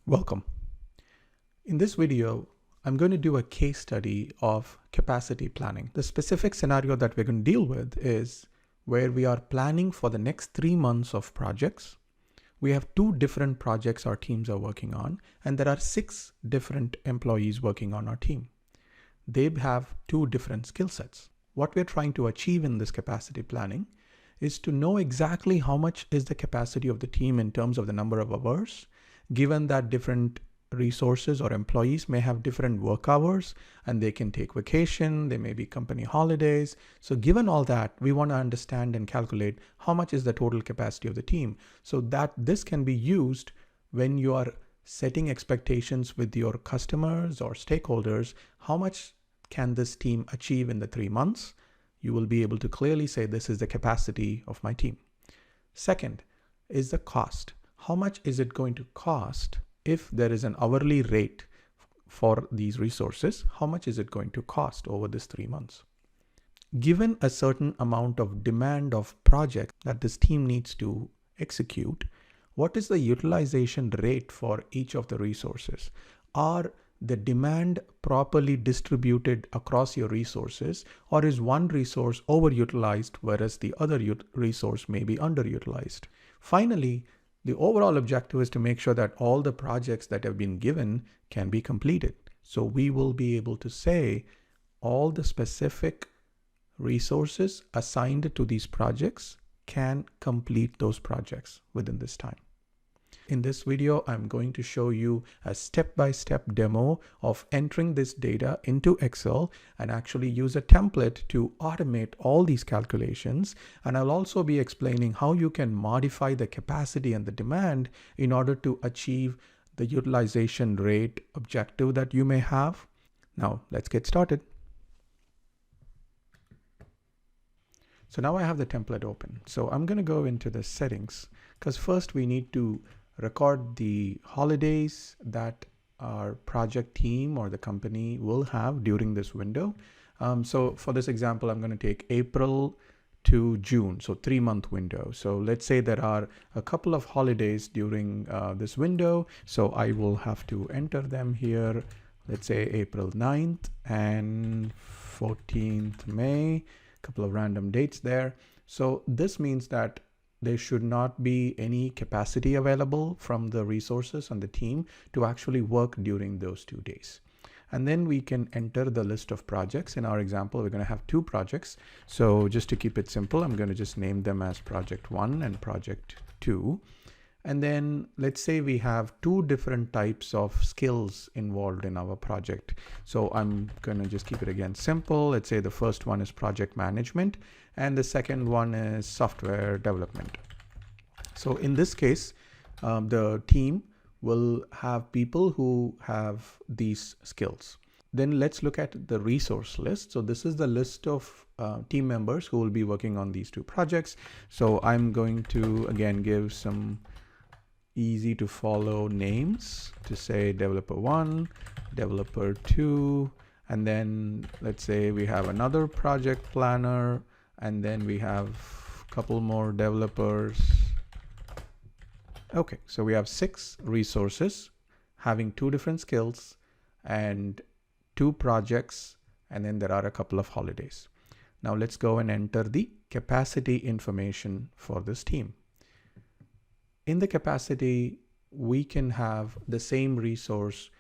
Welcome. In this video, I'm going to do a case study of capacity planning. The specific scenario that we're going to deal with is where we are planning for the next 3 months of projects. We have 2 different projects our teams are working on, and there are 6 different employees working on our team. They have 2 different skill sets. What we're trying to achieve in this capacity planning is to know exactly how much is the capacity of the team in terms of the number of hours, given that different resources or employees may have different work hours and they can take vacation, they may be company holidays. So given all that, we want to understand and calculate how much is the total capacity of the team so that this can be used when you are setting expectations with your customers or stakeholders. How much can this team achieve in the 3 months? You will be able to clearly say this is the capacity of my team. Second is the cost. How much is it going to cost if there is an hourly rate for these resources? How much is it going to cost over this 3 months? Given a certain amount of demand of project that this team needs to execute, what is the utilization rate for each of the resources? Are the demand properly distributed across your resources, or is one resource overutilized whereas the other resource may be underutilized? Finally, the overall objective is to make sure that all the projects that have been given can be completed. So we will be able to say all the specific resources assigned to these projects can complete those projects within this time. In this video, I'm going to show you a step-by-step demo of entering this data into Excel and actually use a template to automate all these calculations. And I'll also be explaining how you can modify the capacity and the demand in order to achieve the utilization rate objective that you may have. Now, let's get started. So now I have the template open. So I'm going to go into the settings because first we need to record the holidays that our project team or the company will have during this window. So for this example, I'm going to take April to June, so 3-month window. So let's say there are a couple of holidays during this window. So I will have to enter them here. Let's say April 9th and 14th May, a couple of random dates there. So this means that there should not be any capacity available from the resources on the team to actually work during those 2 days. And then we can enter the list of projects. In our example, we're going to have 2 projects. So just to keep it simple, I'm going to just name them as project 1 and project 2. And then let's say we have 2 different types of skills involved in our project. So I'm going to just keep it again simple. Let's say the first one is project management and the second one is software development. So in this case, the team will have people who have these skills. Then let's look at the resource list. So this is the list of team members who will be working on these 2 projects. So I'm going to again give some easy to follow names to say developer 1, developer 2, and then let's say we have another project planner, and then we have a couple more developers. Okay, so we have 6 resources having 2 different skills and 2 projects, and then there are a couple of holidays. Now let's go and enter the capacity information for this team. In the capacity, we can have the same resource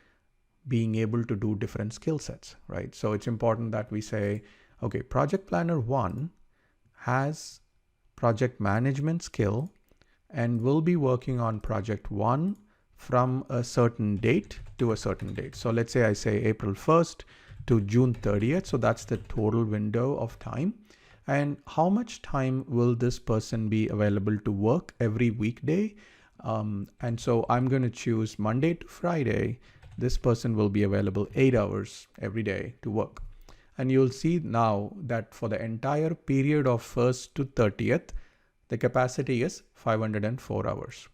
being able to do different skill sets, right? So it's important that we say, okay, project planner 1 has project management skill and will be working on project 1 from a certain date to a certain date. So let's say I say April 1st to June 30th. So that's the total window of time. And how much time will this person be available to work every weekday? And so I'm going to choose Monday to Friday. This person will be available 8 hours every day to work. And you'll see now that for the entire period of 1st to 30th, the capacity is 504 hours.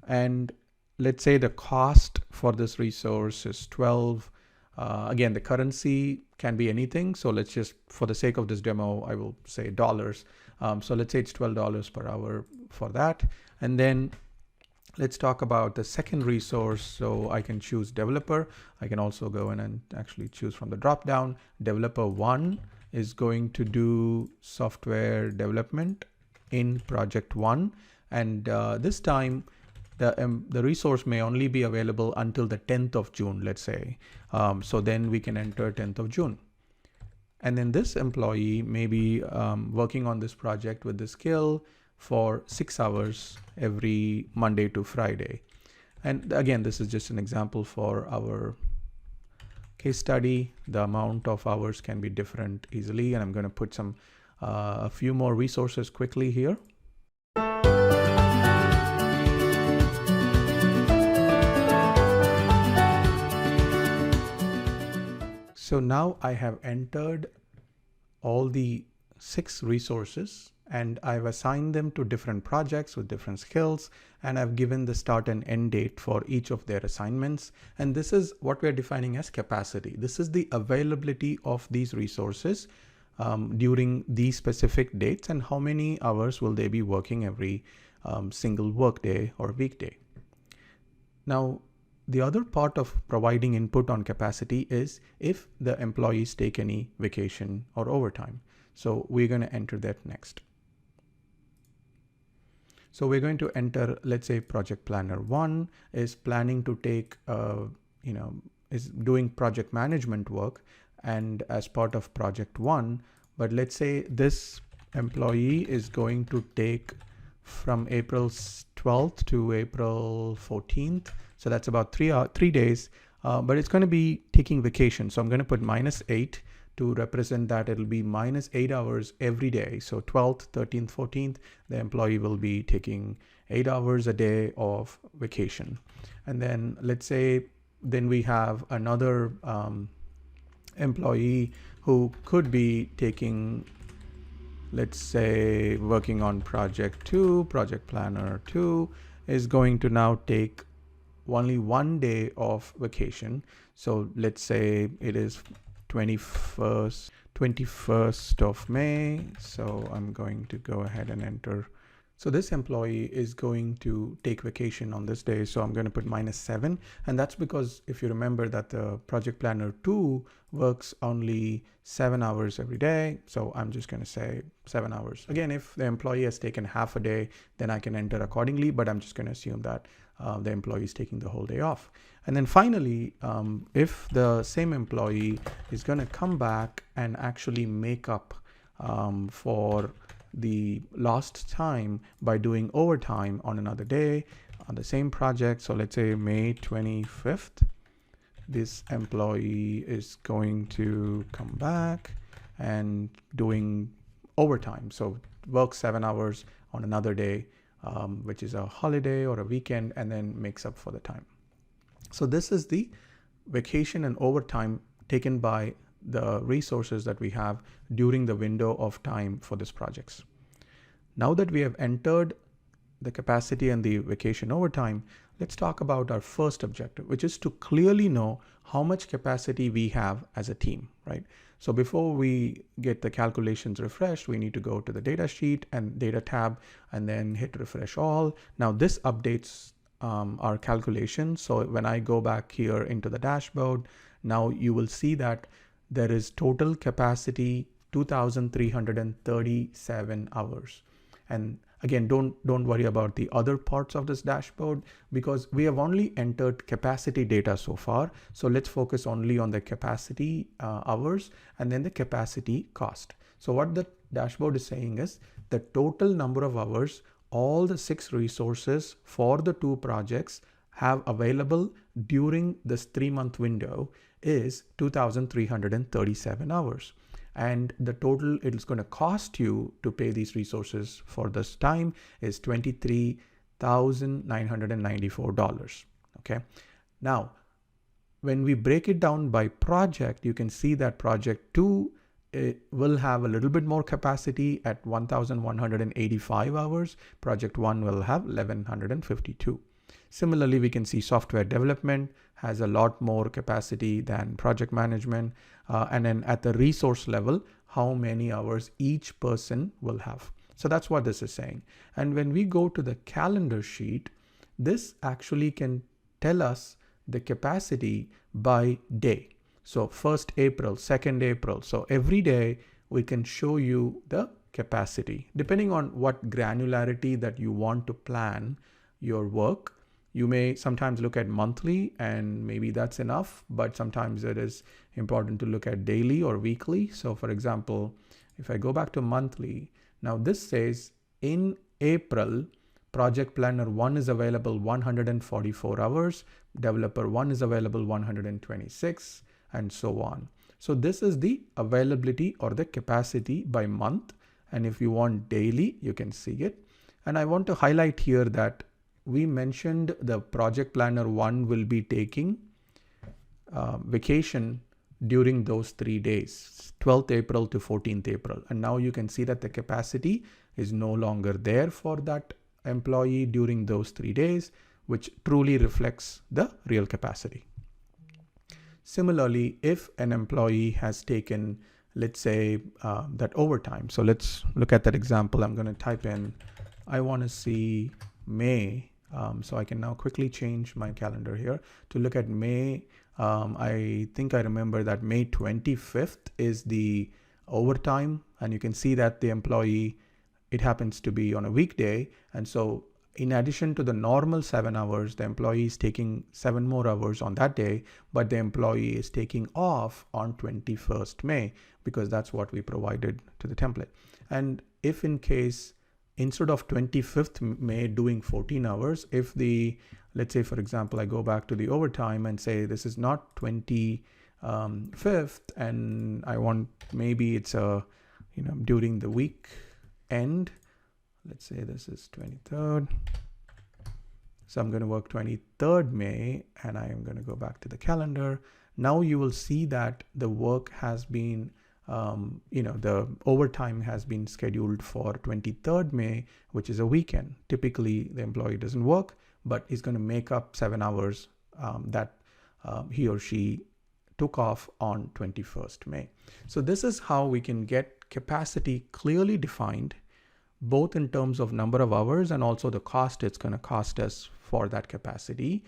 And let's say the cost for this resource is 12. Again, the currency can be anything. So let's just, for the sake of this demo, I will say dollars. So let's say it's $12 per hour for that. And then Let's talk about the second resource. So I can choose developer. I can also go in and actually choose from the drop down. Developer 1 is going to do software development in project 1. And this time the resource may only be available until the 10th of June, let's say. So then we can enter 10th of June. And then this employee may be working on this project with the skill for 6 hours every Monday to Friday. And again, this is just an example for our case study. The amount of hours can be different easily. And I'm going to put some a few more resources quickly here. So now I have entered all the 6 resources and I've assigned them to different projects with different skills, and I've given the start and end date for each of their assignments. And this is what we're defining as capacity. This is the availability of these resources during these specific dates, and how many hours will they be working every single workday or weekday. Now, the other part of providing input on capacity is if the employees take any vacation or overtime. So we're going to enter that next. So we're going to enter, let's say project planner 1 is planning to take, is doing project management work and as part of project 1. But let's say this employee is going to take from April 12th to April 14th. So that's about 3 days, but it's going to be taking vacation. So I'm going to put -8 to represent that it'll be -8 hours every day. So 12th, 13th, 14th, the employee will be taking 8 hours a day of vacation. And then let's say then we have another employee who could be taking, let's say working on project 2, project planner 2 is going to now take only 1 day of vacation. So let's say it is 21st of May. So I'm going to go ahead and enter. So this employee is going to take vacation on this day. So I'm going to put -7. And that's because if you remember that the project planner 2 works only 7 hours every day. So I'm just going to say 7 hours. Again, if the employee has taken half a day, then I can enter accordingly, but I'm just going to assume that the employee is taking the whole day off. And then finally, if the same employee is going to come back and actually make up for the lost time by doing overtime on another day on the same project. So let's say May 25th, this employee is going to come back and doing overtime. So work 7 hours on another day, which is a holiday or a weekend, and then makes up for the time. So this is the vacation and overtime taken by the resources that we have during the window of time for these projects. Now that we have entered the capacity and the vacation overtime, let's talk about our first objective, which is to clearly know how much capacity we have as a team, right? So before we get the calculations refreshed, we need to go to the data sheet and data tab and then hit refresh all. Now this updates our calculations. So when I go back here into the dashboard, now you will see that there is total capacity 2,337 hours. And again, don't worry about the other parts of this dashboard because we have only entered capacity data so far. So let's focus only on the capacity hours and then the capacity cost. So what the dashboard is saying is the total number of hours all the 6 resources for the 2 projects have available during this 3-month window is 2,337 hours. And the total it is going to cost you to pay these resources for this time is $23,994. Okay. Now, when we break it down by project, you can see that project 2 will have a little bit more capacity at 1,185 hours. Project 1 will have 1,152. Similarly, we can see software development has a lot more capacity than project management. And then at the resource level, how many hours each person will have. So that's what this is saying. And when we go to the calendar sheet, this actually can tell us the capacity by day. So 1st April, 2nd April. So every day we can show you the capacity. Depending on what granularity that you want to plan your work, you may sometimes look at monthly and maybe that's enough, but sometimes it is important to look at daily or weekly. So for example, if I go back to monthly, now this says in April, project planner 1 is available 144 hours, developer 1 is available 126, and so on. So this is the availability or the capacity by month. And if you want daily, you can see it. And I want to highlight here that we mentioned the project planner 1 will be taking vacation during those 3 days, 12th April to 14th April. And now you can see that the capacity is no longer there for that employee during those 3 days, which truly reflects the real capacity. Similarly, if an employee has taken, let's say, that overtime. So let's look at that example. I'm going to type in, I want to see May. So I can now quickly change my calendar here to look at May. I think I remember that May 25th is the overtime, and you can see that the employee, it happens to be on a weekday. And so in addition to the normal 7 hours, the employee is taking 7 more hours on that day, but the employee is taking off on 21st May because that's what we provided to the template. And if in case, instead of 25th May doing 14 hours, if the, let's say, for example, I go back to the overtime and say, this is not 25th and I want, maybe it's during the week end, let's say this is 23rd. So I'm going to work 23rd May and I am going to go back to the calendar. Now you will see that the work has been the overtime has been scheduled for 23rd May, which is a weekend. Typically, the employee doesn't work, but he's going to make up 7 hours that he or she took off on 21st May. So this is how we can get capacity clearly defined, both in terms of number of hours and also the cost it's going to cost us for that capacity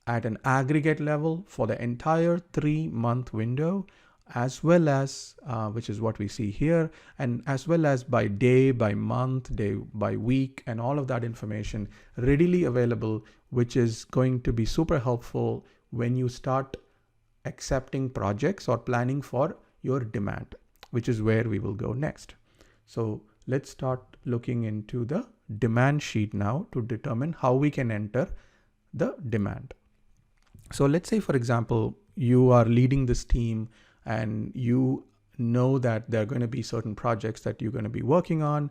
at an aggregate level for the entire 3-month window, as well as, which is what we see here, and as well as by day, by month, day by week, and all of that information readily available, which is going to be super helpful when you start accepting projects or planning for your demand, which is where we will go next. So let's start looking into the demand sheet now to determine how we can enter the demand. So let's say, for example, you are leading this team and you know that there are going to be certain projects that you're going to be working on,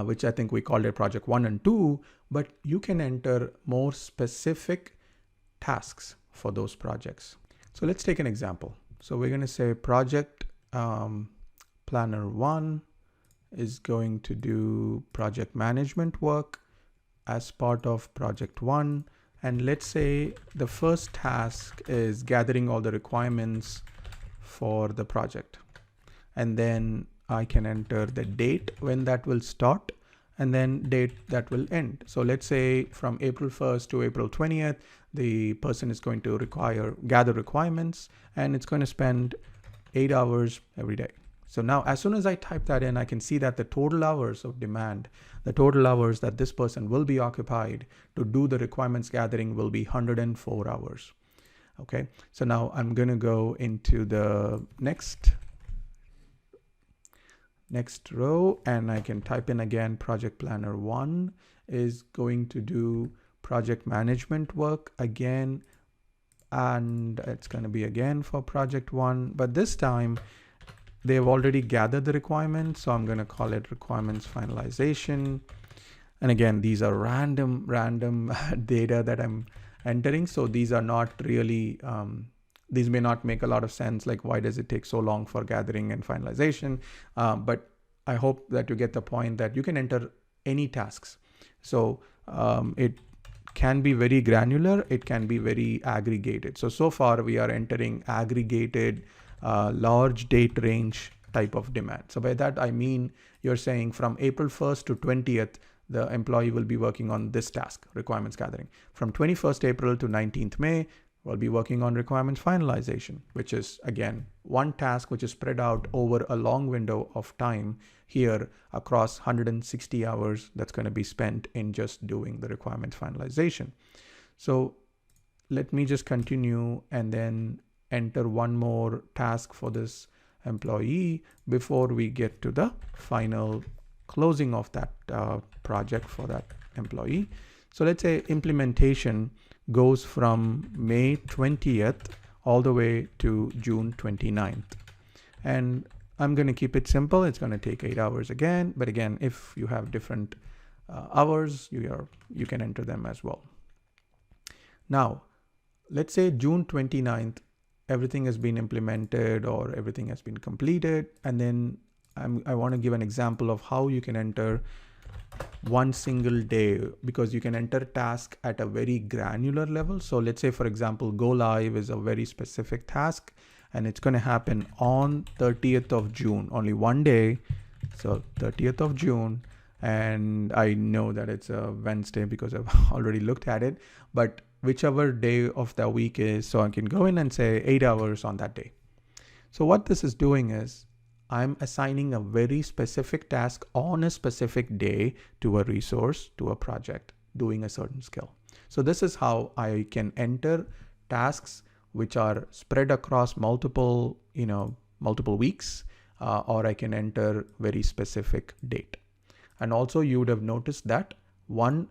which I think we called it project 1 and 2, but you can enter more specific tasks for those projects. So let's take an example. So we're going to say project planner 1 is going to do project management work as part of project 1. And let's say the first task is gathering all the requirements for the project. And then I can enter the date when that will start and then date that will end. So let's say from April 1st to April 20th, the person is going to gather requirements, and it's going to spend 8 hours every day. So now as soon as I type that in, I can see that the total hours of demand, the total hours that this person will be occupied to do the requirements gathering will be 104 hours. Okay, so now I'm going to go into the next row and I can type in again, project planner 1 is going to do project management work again, and it's going to be again for project 1, but this time they've already gathered the requirements, so I'm going to call it requirements finalization. And again, these are random data that I'm entering, so these are not really, these may not make a lot of sense, like why does it take so long for gathering and finalization, but I hope that you get the point that you can enter any tasks. So it can be very granular, it can be very aggregated. So far we are entering aggregated large date range type of demand. So by that I mean you're saying from April 1st to 20th, the employee will be working on this task, requirements gathering. From 21st April to 19th May, we'll be working on requirements finalization, which is again, one task which is spread out over a long window of time here across 160 hours that's going to be spent in just doing the requirements finalization. So let me just continue and then enter one more task for this employee before we get to the final closing of that project for that employee. So let's say implementation goes from May 20th all the way to June 29th. And I'm going to keep it simple. It's going to take 8 hours again. But again, if you have different hours, you can enter them as well. Now, let's say June 29th, everything has been implemented or everything has been completed. And then I want to give an example of how you can enter one single day, because you can enter task at a very granular level. So let's say, for example, go live is a very specific task and it's going to happen on 30th of June, only one day. So 30th of June. And I know that it's a Wednesday because I've already looked at it, but whichever day of the week is, so I can go in and say 8 hours on that day. So what this is doing is I'm assigning a very specific task on a specific day to a resource, to a project, doing a certain skill. So this is how I can enter tasks which are spread across multiple weeks, or I can enter very specific date. And also you would have noticed that one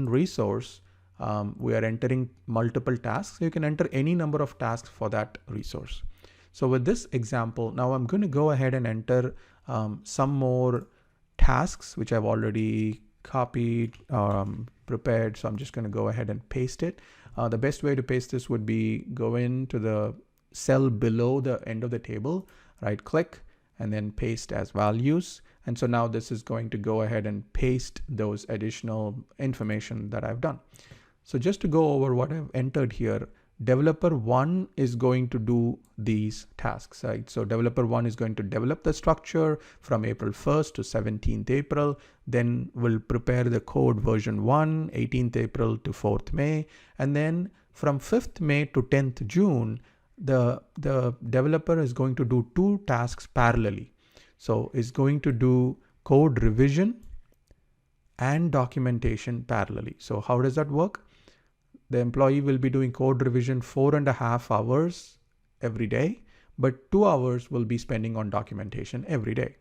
resource, we are entering multiple tasks. So you can enter any number of tasks for that resource. So with this example, now I'm going to go ahead and enter some more tasks, which I've already copied, prepared. So I'm just going to go ahead and paste it. The best way to paste this would be go into the cell below the end of the table, right click, and then paste as values. And so now this is going to go ahead and paste those additional information that I've done. So just to go over what I've entered here, developer 1 is going to do these tasks, right? So developer 1 is going to develop the structure from April 1st to 17th April, then we'll prepare the code version 1, 18th April to 4th May. And then from 5th May to 10th June, the developer is going to do 2 tasks parallelly. So is going to do code revision and documentation parallelly. So how does that work? The employee will be doing code revision 4.5 hours every day, but 2 hours will be spending on documentation every day.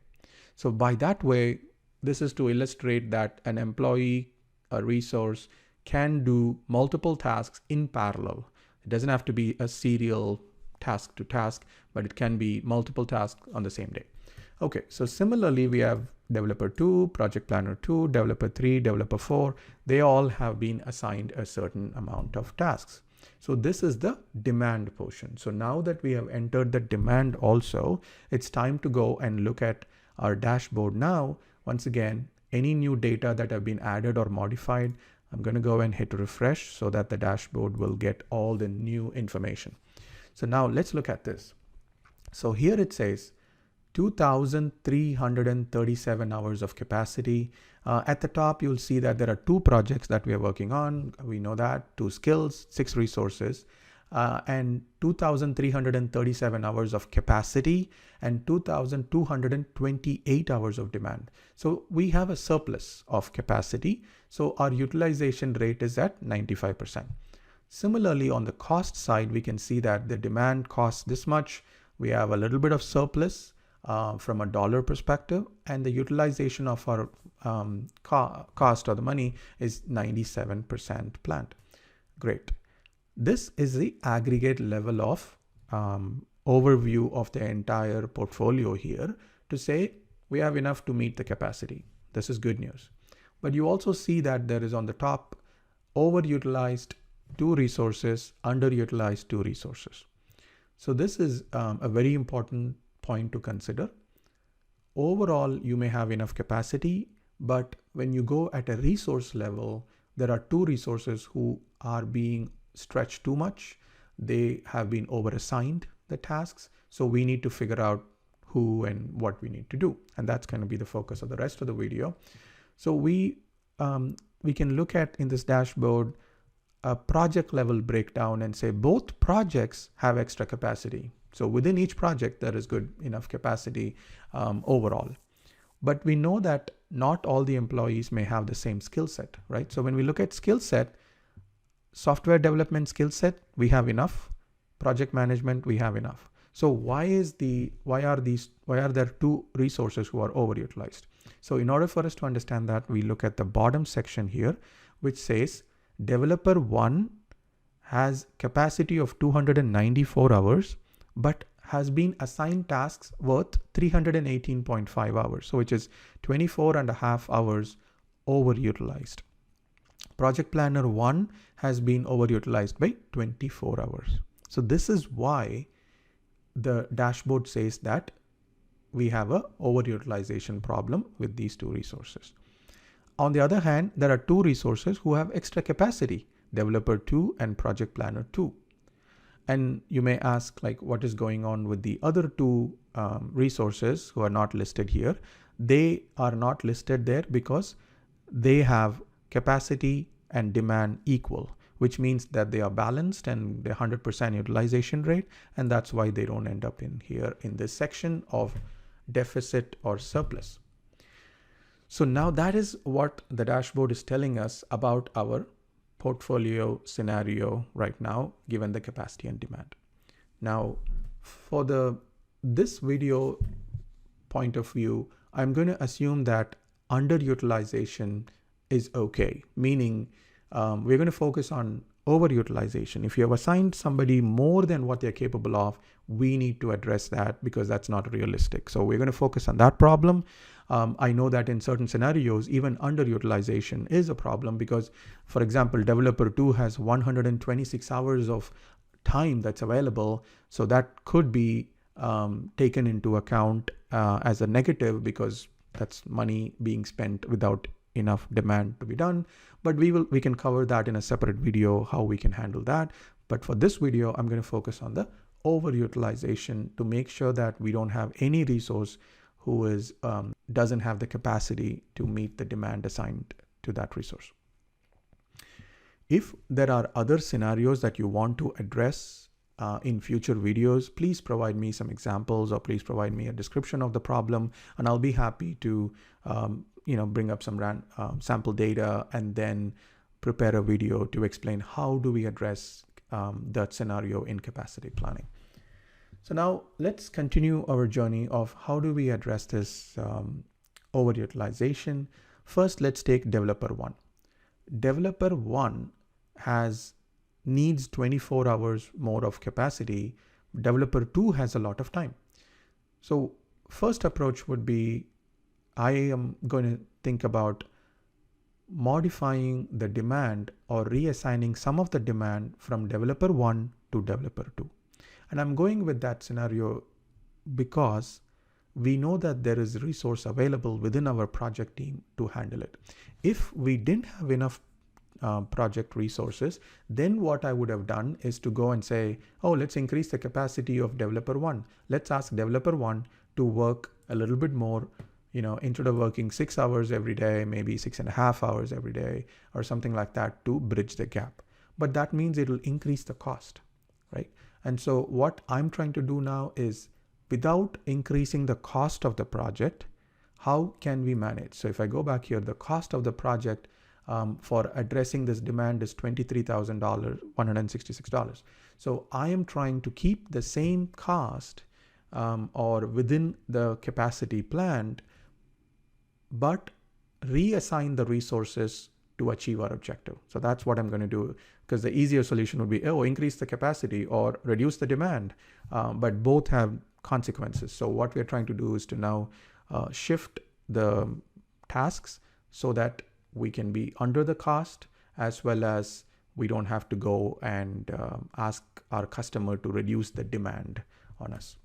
So by that way, this is to illustrate that an employee, a resource, can do multiple tasks in parallel. It doesn't have to be a serial task to task, but it can be multiple tasks on the same day. Okay, so similarly, we have developer 2, project planner 2, developer 3, developer 4. They all have been assigned a certain amount of tasks. So this is the demand portion. So now that we have entered the demand also, it's time to go and look at our dashboard now. Once again, any new data that have been added or modified, I'm going to go and hit refresh so that the dashboard will get all the new information. So now let's look at this. So here it says 2,337 hours of capacity. At the top, you'll see that there are 2 projects that we are working on. We know that 2 skills, 6 resources, and 2,337 hours of capacity and 2,228 hours of demand. So we have a surplus of capacity. So our utilization rate is at 95%. Similarly, on the cost side, we can see that the demand costs this much. We have a little bit of surplus from a dollar perspective, and the utilization of our cost or the money is 97% planned. Great. This is the aggregate level of overview of the entire portfolio here to say we have enough to meet the capacity. This is good news. But you also see that there is on the top overutilized 2 resources, underutilized 2 resources. So this is a very important point to consider. Overall, you may have enough capacity, but when you go at a resource level, there are 2 resources who are being stretched too much. They have been over-assigned the tasks. So we need to figure out who and what we need to do. And that's going to be the focus of the rest of the video. So we we can look at in this dashboard a project level breakdown and say both projects have extra capacity. So within each project, there is good enough capacity overall. But we know that not all the employees may have the same skill set, right? So when we look at skill set, software development skill set, we have enough. Project management, we have enough. So why are there two resources who are overutilized? So in order for us to understand that, we look at the bottom section here, which says developer 1 has capacity of 294 hours, but has been assigned tasks worth 318.5 hours, so which is 24.5 hours overutilized. Project planner 1 has been overutilized by 24 hours. So this is why the dashboard says that we have a overutilization problem with these two resources. On the other hand, there are two resources who have extra capacity, developer 2 and project planner 2. And you may ask, like, what is going on with the other two resources who are not listed here? They are not listed there because they have capacity and demand equal, which means that they are balanced and they're 100% utilization rate. And that's why they don't end up in here in this section of deficit or surplus. So now that is what the dashboard is telling us about our portfolio scenario right now, given the capacity and demand. Now, for this video point of view, I'm going to assume that underutilization is okay, meaning we're going to focus on overutilization. If you have assigned somebody more than what they're capable of, we need to address that because that's not realistic. So we're going to focus on that problem. I know that in certain scenarios, even underutilization is a problem because, for example, developer 2 has 126 hours of time that's available. So that could be taken into account as a negative because that's money being spent without enough demand to be done. But we can cover that in a separate video, how we can handle that. But for this video, I'm going to focus on the overutilization to make sure that we don't have any resource who doesn't have the capacity to meet the demand assigned to that resource. If there are other scenarios that you want to address in future videos, please provide me some examples or please provide me a description of the problem, and I'll be happy to bring up some sample data and then prepare a video to explain how do we address that scenario in capacity planning. So now let's continue our journey of how do we address this overutilization. First, let's take developer 1. Developer 1 needs 24 hours more of capacity. Developer 2 has a lot of time. So first approach would be, I am going to think about modifying the demand or reassigning some of the demand from developer 1 to developer 2. And I'm going with that scenario because we know that there is resource available within our project team to handle it. If we didn't have enough project resources, then what I would have done is to go and say, oh, let's increase the capacity of developer 1. Let's ask developer 1 to work a little bit more, instead of working 6 hours every day, maybe 6.5 hours every day or something like that to bridge the gap. But that means it will increase the cost, right? And so what I'm trying to do now is, without increasing the cost of the project, how can we manage? So if I go back here, the cost of the project for addressing this demand is $23,000, $166. So I am trying to keep the same cost or within the capacity planned, but reassign the resources to achieve our objective. So that's what I'm going to do, because the easier solution would be, increase the capacity or reduce the demand, but both have consequences. So what we're trying to do is to now shift the tasks so that we can be under the cost, as well as we don't have to go and ask our customer to reduce the demand on us.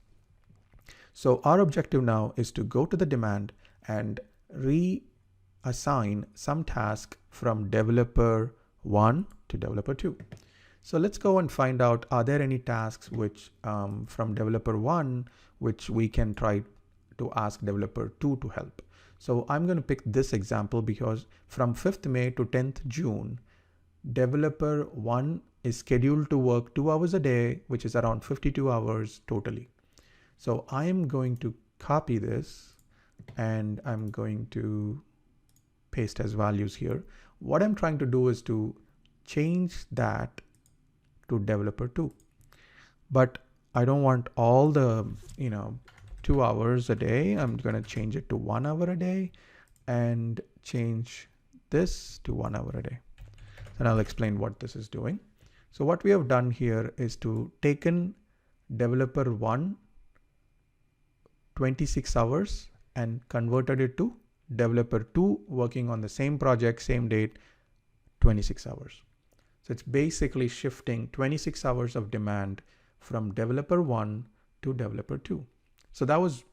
So our objective now is to go to the demand and reassign some task from developer 1 to developer 2. So let's go and find out, are there any tasks which from developer 1 which we can try to ask developer 2 to help. So I'm going to pick this example because from 5th May to 10th June, developer 1 is scheduled to work 2 hours a day, which is around 52 hours totally. So I am going to copy this and I'm going to paste as values here. What I'm trying to do is to change that to developer 2. But I don't want all the, 2 hours a day. I'm going to change it to 1 hour a day and change this to 1 hour a day. And I'll explain what this is doing. So what we have done here is to taken developer 1 26 hours and converted it to developer 2 working on the same project, same date, 26 hours. So it's basically shifting 26 hours of demand from developer 1 to developer 2. So that was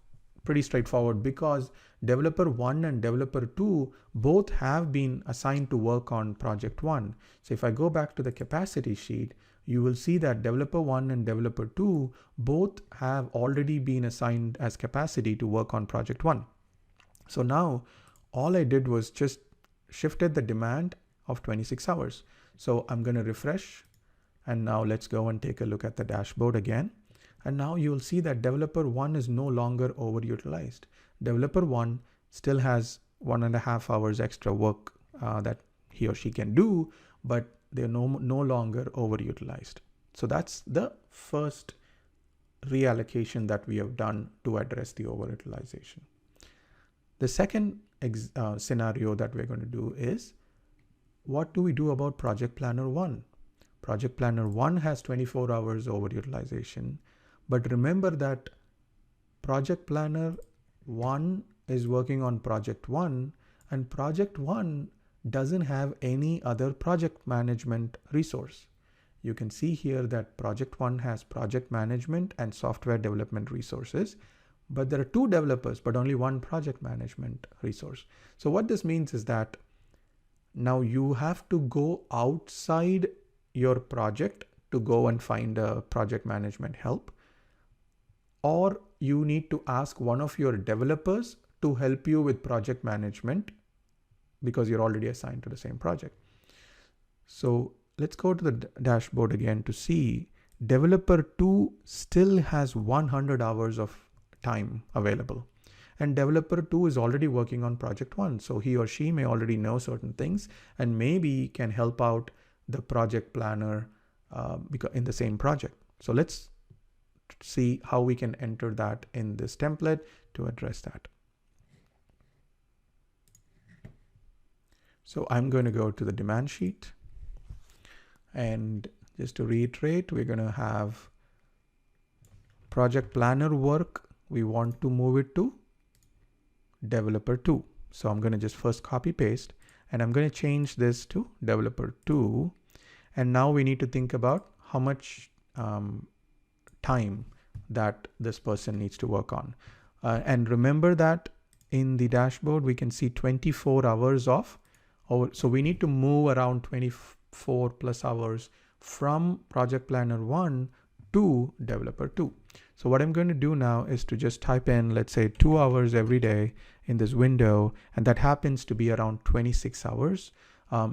pretty straightforward because developer 1 and developer 2 both have been assigned to work on project 1. So if I go back to the capacity sheet, you will see that developer 1 and developer 2 both have already been assigned as capacity to work on project 1. So now all I did was just shifted the demand of 26 hours. So I'm going to refresh, and now let's go and take a look at the dashboard again. And now you will see that developer 1 is no longer overutilized. Developer 1 still has 1.5 hours extra work that he or she can do, but they're no longer overutilized. So that's the first reallocation that we have done to address the overutilization. The second scenario that we're going to do is, what do we do about Project Planner 1? Project Planner 1 has 24 hours overutilization, but remember that Project Planner 1 is working on Project 1, and Project 1 doesn't have any other project management resource. You can see here that Project 1 has project management and software development resources, but there are 2 developers, but only 1 project management resource. So what this means is that now you have to go outside your project to go and find a project management help, or you need to ask one of your developers to help you with project management because you're already assigned to the same project. So let's go to the dashboard again to see developer 2 still has 100 hours of time available. And developer 2 is already working on project 1. So he or she may already know certain things and maybe can help out the project planner in the same project. So let's see how we can enter that in this template to address that. So I'm going to go to the demand sheet, and just to reiterate, we're going to have project planner work. We want to move it to developer 2. So I'm going to just first copy paste, and I'm going to change this to developer 2. And now we need to think about how much time that this person needs to work on. And remember that in the dashboard, we can see 24 hours of, so we need to move around 24 plus hours from project planner 1 to developer 2. So what I'm going to do now is to just type in, let's say 2 hours every day in this window, and that happens to be around 26 hours.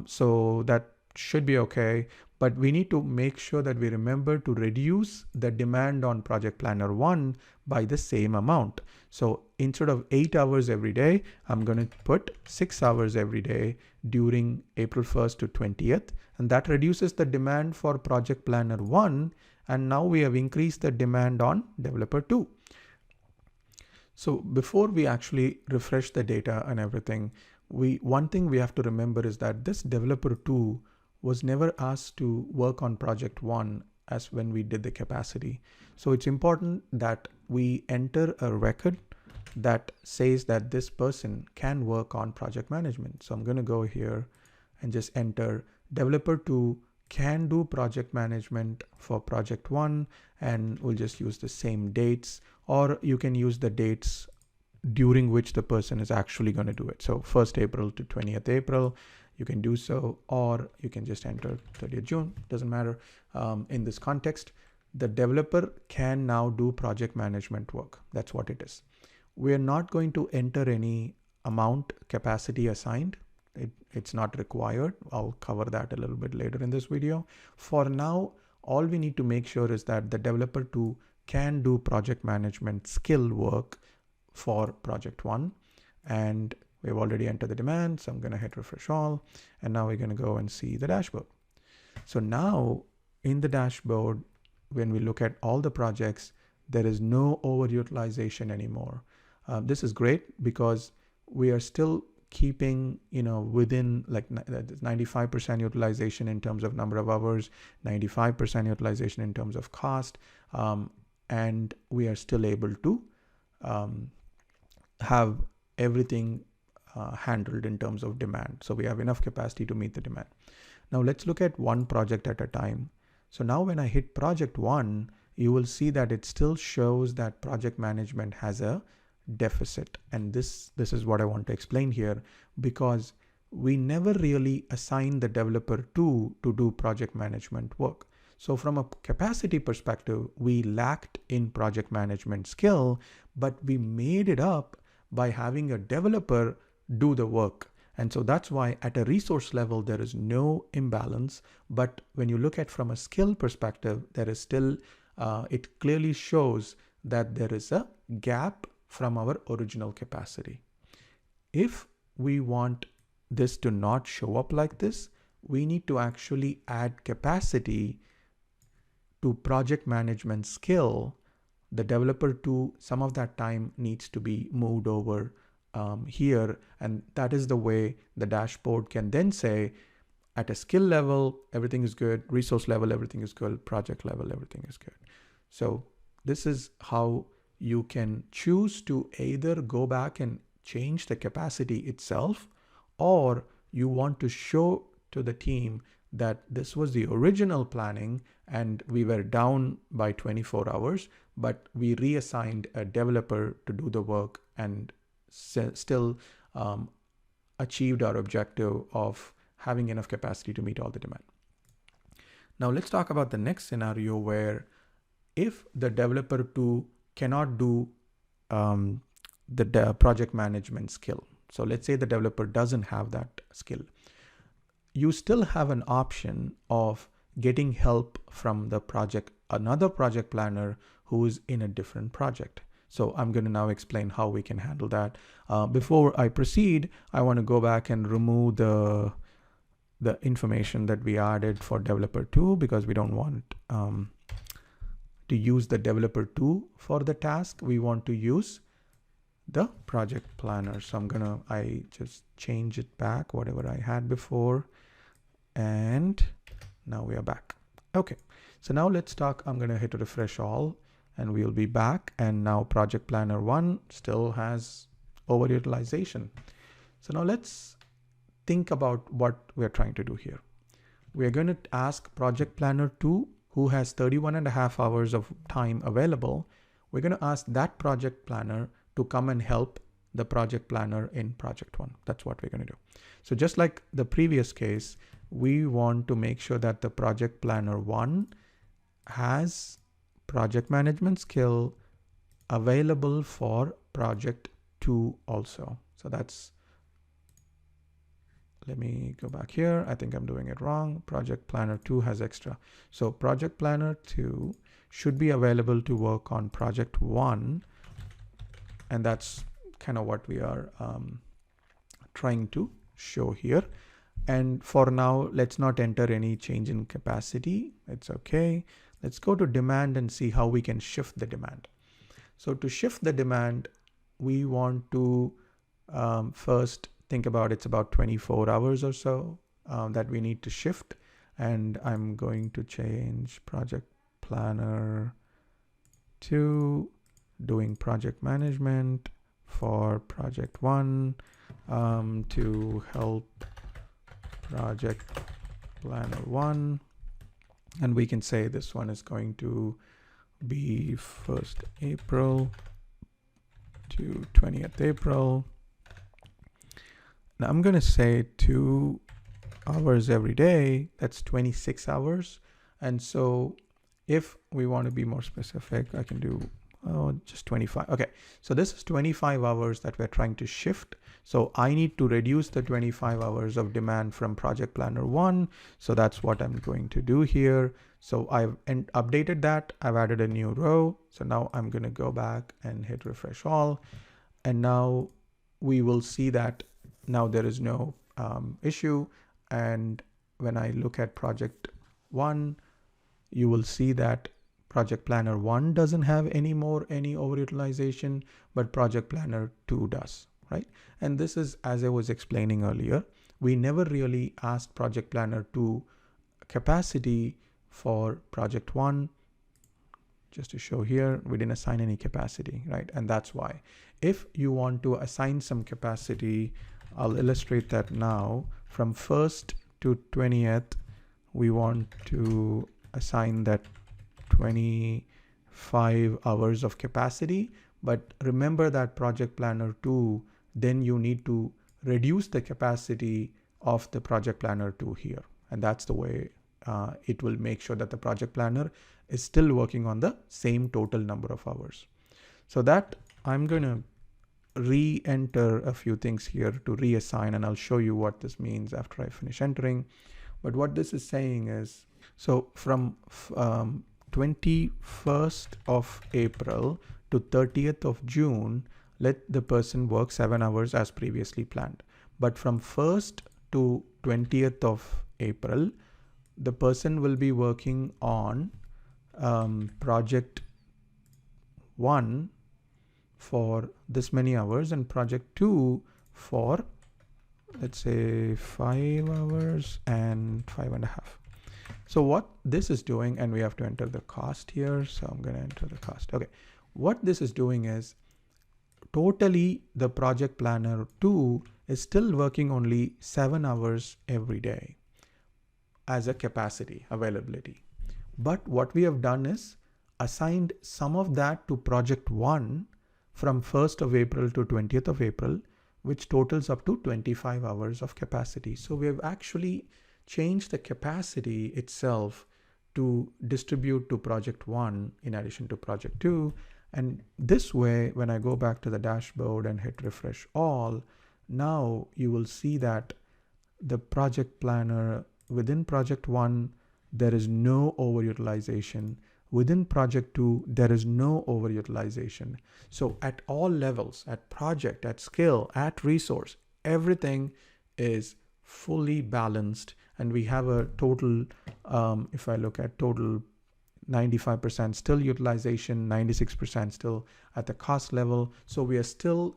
So that should be okay, but we need to make sure that we remember to reduce the demand on project planner 1 by the same amount. So instead of 8 hours every day, I'm going to put 6 hours every day during April 1st to 20th, and that reduces the demand for project planner 1. And now we have increased the demand on developer 2. So before we actually refresh the data and everything, one thing we have to remember is that this developer 2 was never asked to work on project 1 as when we did the capacity. So it's important that we enter a record that says that this person can work on project management. So I'm going to go here and just enter developer 2 can do project management for project 1, and we'll just use the same dates, or you can use the dates during which the person is actually going to do it. So 1st April to 20th April, you can do so, or you can just enter 30th June, doesn't matter. In this context, the developer can now do project management work. That's what it is. We're not going to enter any amount capacity assigned. It's not required. I'll cover that a little bit later in this video. For now, all we need to make sure is that the developer 2 can do project management skill work for project 1. And we've already entered the demand, so I'm going to hit refresh all. And now we're going to go and see the dashboard. So now in the dashboard, when we look at all the projects, there is no overutilization anymore. This is great because we are still keeping, within like 95% utilization in terms of number of hours, 95% utilization in terms of cost, and we are still able to have everything handled in terms of demand. So we have enough capacity to meet the demand. Now let's look at one project at a time. So now when I hit project 1, you will see that it still shows that project management has a deficit. And this is what I want to explain here, because we never really assigned the developer 2 to do project management work. So from a capacity perspective, we lacked in project management skill, but we made it up by having a developer do the work. And so that's why at a resource level, there is no imbalance. But when you look at from a skill perspective, there is still, it clearly shows that there is a gap from our original capacity. If we want this to not show up like this, we need to actually add capacity to project management skill. The developer 2, some of that time needs to be moved over here, and that is the way the dashboard can then say at a skill level everything is good, resource level everything is good, project level everything is good. So this is how you can choose to either go back and change the capacity itself, or you want to show to the team that this was the original planning and we were down by 24 hours, but we reassigned a developer to do the work and still achieved our objective of having enough capacity to meet all the demand. Now let's talk about the next scenario where if the developer 2 cannot do the project management skill. So let's say the developer doesn't have that skill. You still have an option of getting help from the project, another project planner who is in a different project. So I'm going to now explain how we can handle that. Before I proceed, I want to go back and remove the information that we added for developer 2 because we don't want to use the developer 2 for the task. We want to use the project planner. So I just change it back, whatever I had before. And now we are back. Okay, so now let's talk. I'm going to hit refresh all and we'll be back. And now project planner 1 still has overutilization. So now let's think about what we're trying to do here. We're going to ask project planner 2, who has 31.5 hours of time available. We're going to ask that project planner to come and help the project planner in project 1. That's what we're going to do. So just like the previous case, we want to make sure that the project planner 1 has project management skill available for project 2 also. So that's, let me go back here. I think I'm doing it wrong. Project planner 2 has extra. So project planner 2 should be available to work on project 1. And that's kind of what we are trying to show here. And for now, let's not enter any change in capacity. It's okay. Let's go to demand and see how we can shift the demand. So to shift the demand, we want to first think about it's about 24 hours or so that we need to shift. And I'm going to change project planner to doing project management for project 1 to help project planner 1. And we can say this one is going to be 1st April to 20th April. Now I'm going to say 2 hours every day. That's 26 hours. And so if we want to be more specific, I can do just 25. Okay, so this is 25 hours that we're trying to shift. So I need to reduce the 25 hours of demand from project planner 1. So that's what I'm going to do here. So I've updated that. I've added a new row. So now I'm going to go back and hit refresh all. And now we will see that now there is no issue. And when I look at project 1, you will see that project planner 1 doesn't have any overutilization, but project planner 2 does, right? And this is, as I was explaining earlier, we never really asked project planner 2 capacity for project 1. Just to show here, we didn't assign any capacity, right? And that's why. If you want to assign some capacity, I'll illustrate that now. From 1st to 20th, we want to assign that 25 hours of capacity. But remember that project planner 2, then you need to reduce the capacity of the project planner 2 here. And that's the way it will make sure that the project planner is still working on the same total number of hours. So that I'm going to re-enter a few things here to reassign, and I'll show you what this means after I finish entering. But what this is saying is, so from 21st of April to 30th of June, let the person work 7 hours as previously planned. But from 1st to 20th of April, the person will be working on project 1 for this many hours and project 2 for, let's say, 5 hours and 5.5. So what this is doing, and we have to enter the cost here. So I'm going to enter the cost. Okay. What this is doing is totally the project planner 2 is still working only 7 hours every day as a capacity availability. But what we have done is assigned some of that to project 1 from 1st of April to 20th of April, which totals up to 25 hours of capacity. So we have actually changed the capacity itself to distribute to project 1 in addition to project 2. And this way, when I go back to the dashboard and hit refresh all, now you will see that the project planner within project 1, there is no overutilization. Within project 2, there is no overutilization. So at all levels, at project, at skill, at resource, everything is fully balanced. And we have a total, if I look at total, 95% still utilization, 96% still at the cost level. So we are still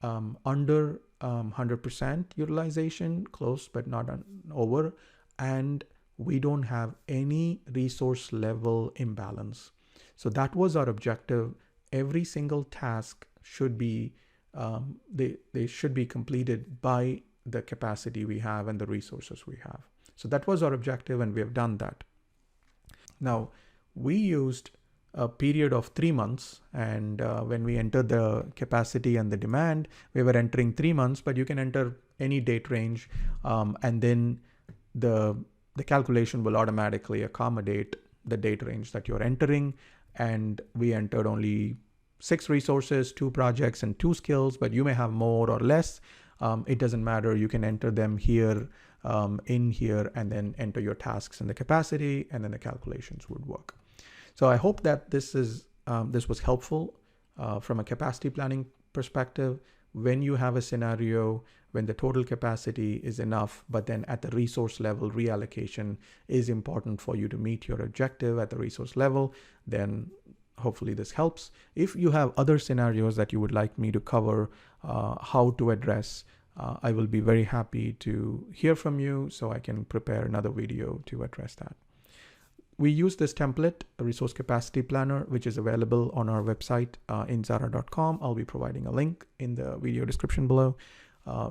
under 100% utilization, close but not over. And we don't have any resource level imbalance. So that was our objective. Every single task should be, they should be completed by the capacity we have and the resources we have. So that was our objective, and we have done that. Now, we used a period of 3 months, and when we entered the capacity and the demand, we were entering 3 months, but you can enter any date range, and then the calculation will automatically accommodate the date range that you're entering. And we entered only 6 resources, 2 projects, and 2 skills, but you may have more or less. It doesn't matter. You can enter them here, in here, and then enter your tasks in the capacity, and then the calculations would work. So I hope that this was helpful from a capacity planning perspective. When you have a scenario when the total capacity is enough, but then at the resource level, reallocation is important for you to meet your objective at the resource level, then hopefully this helps. If you have other scenarios that you would like me to cover, how to address, I will be very happy to hear from you so I can prepare another video to address that. We use this template, a resource capacity planner, which is available on our website, inzara.com. I'll be providing a link in the video description below.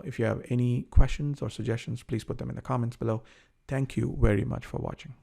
If you have any questions or suggestions, please put them in the comments below. Thank you very much for watching.